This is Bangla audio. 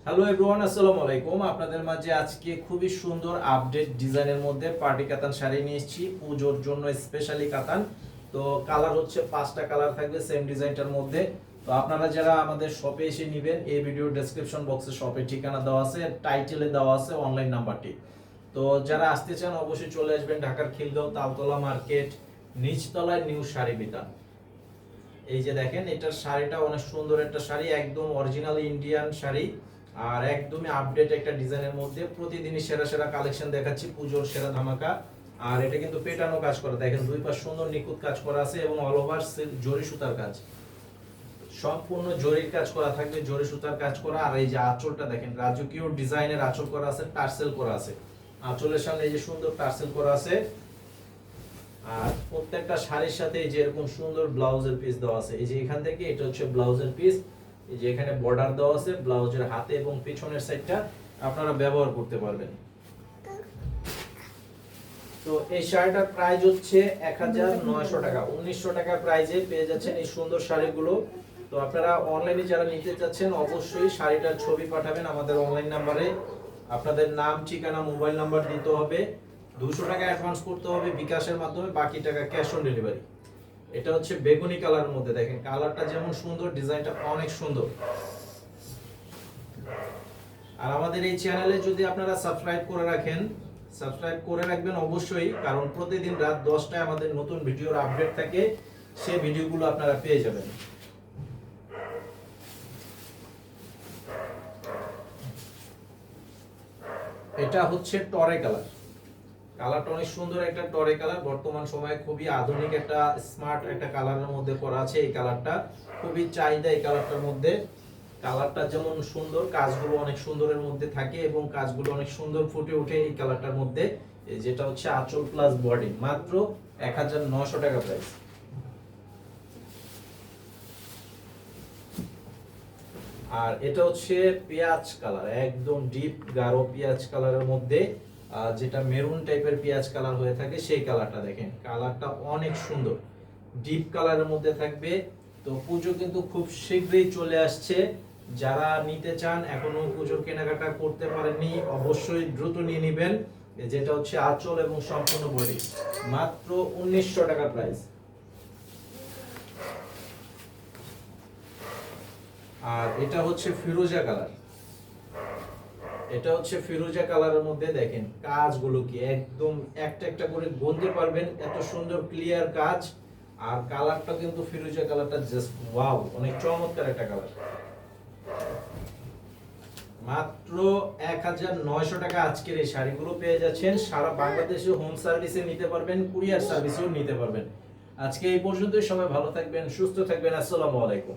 হ্যালো এভরিওয়ান, আসসালামু আলাইকুম। আপনাদের মাঝে আজকে খুবই সুন্দর আপডেট ডিজাইনের মধ্যে পার্টি কাতান শাড়ি নিয়ে এসেছি পুজোর জন্য স্পেশালি কাতান। তো কালার হচ্ছে 5টা কালার থাকবে সেম ডিজাইনটার মধ্যে। তো আপনারা যারা আমাদের শপে এসে নেবেন, এই ভিডিওর ডেসক্রিপশন বক্সে শপের ঠিকানা দেওয়া আছে, টাইটেলে দেওয়া আছে অনলাইন নাম্বারটি। তো যারা আসতে চান অবশ্যই চলে আসবেন ঢাকার খিলগাঁও তালতলা মার্কেট, নিচতলায় নিউ শাড়ি বিতান। এই যে দেখেন, এটার শাড়িটা অনেক সুন্দর একটা শাড়ি, একদম অরিজিনাল ইন্ডিয়ান শাড়ি আর একদমই আপডেট একটা ডিজাইনের মধ্যে। প্রতিদিনই সেরা সেরা কালেকশন দেখাচ্ছি, পুজোর সেরা ধামাকা। আর এটা কিন্তু পেটানো কাজ করা, দেখেন দুই পাশ সুন্দর নিখুঁত কাজ করা আছে এবং অল ওভার জরি সুতার কাজ, সম্পূর্ণ জরির কাজ করা থাকবে, জরি সুতার কাজ করা। আর এই যে আঁচলটা দেখেন, রাজকীয় ডিজাইনের আঁচল করা আছে, টার্সেল করা আছে। আঁচলের সামনে এই যে সুন্দর টার্সেল করা আছে। আর প্রত্যেকটা শাড়ির সাথে এই যে এরকম সুন্দর ব্লাউজের পিস দেওয়া আছে। এই যে এখান থেকে এটা হচ্ছে ব্লাউজের পিস, এই যে এখানে বর্ডার দেওয়া আছে, ব্লাউজের হাতে এবং পিছনের সাইডটা আপনারা ব্যবহার করতে পারবেন। তো এই শাড়িটার প্রাইস হচ্ছে 1900 টাকা। 1900 টাকা প্রাইজে পেয়ে যাচ্ছেন এই সুন্দর শাড়িগুলো। তো আপনারা অনলাইনে যারা নিতে চাচ্ছেন অবশ্যই শাড়িটার ছবি পাঠাবেন আমাদের অনলাইন নাম্বারে। আপনাদের নাম, ঠিকানা, মোবাইল নাম্বার দিতে হবে। 200 টাকা অ্যাডভান্স করতে হবে বিকাশের মাধ্যমে, বাকি টাকা ক্যাশ অন ডেলিভারি। এটা হচ্ছে বেগুনি কালারের মধ্যে, দেখেন কালারটা যেমন সুন্দর, ডিজাইনটা অনেক সুন্দর। আর আমাদের এই চ্যানেলে যদি আপনারা সাবস্ক্রাইব করে রাখবেন অবশ্যই, কারণ প্রতিদিন রাত 10টায় আমাদের নতুন ভিডিওর আপডেট থাকে, সেই ভিডিওগুলো আপনারা পেয়ে যাবেন। এটা হচ্ছে টরে কালার, কালারটা অনেক সুন্দর একটা টরে কালার। বর্তমান সময়ে খুবই আধুনিক একটা স্মার্ট একটা কালারের মধ্যে করা আছে। এই কালারটা খুবই চাহিদা এই কালারটার মধ্যে। কালারটা যেমন সুন্দর, কাজগুলো অনেক সুন্দরের মধ্যে থাকে এবং কাজগুলো অনেক সুন্দর ফুটে ওঠে এই কালারটার মধ্যে। যেটা হচ্ছে আঁচল প্লাস বডি, মাত্র 1900 টাকা প্রাইস। আর এটা হচ্ছে পেঁয়াজ কালার, একদম ডিপ গাঢ় পেঁয়াজ কালারের মধ্যে, যেটা মেরুন টাইপের পেঁয়াজ কালার হয়ে থাকে সেই কালারটা। দেখেন কালারটা অনেক সুন্দর, ডিপ কালারের মধ্যে থাকবে। তো পুজো কিন্তু খুব শীঘ্রই চলে আসছে, যারা নিতে চান এখনো পুজোর কেনাকাটা করতে পারেননি অবশ্যই দ্রুত নিয়ে নেবেন। যেটা হচ্ছে আঁচল এবং সম্পূর্ণ বডি, মাত্র 1900 টাকা প্রাইস। আর এটা হচ্ছে ফিরোজা কালার, এটা হচ্ছে ফিরোজা কালারের মধ্যে দেখেন কাজগুলো কি একদম একটা একটা করে গুনতে পারবেন, এত সুন্দর ক্লিয়ার কাজ। আর কালারটা কিন্তু ফিরোজা কালারটা জাস্ট ওয়াও, অনেক চমৎকার একটা কালার। মাত্র 1900 টাকা আজকের এই শাড়িগুলো পেয়ে যাচ্ছেন। সারা বাংলাদেশে হোম সার্ভিসে নিতে পারবেন, কুরিয়ার সার্ভিসেও নিতে পারবেন। আজকে এই পর্যন্তই, সবাই ভালো থাকবেন, সুস্থ থাকবেন। আসসালামু আলাইকুম।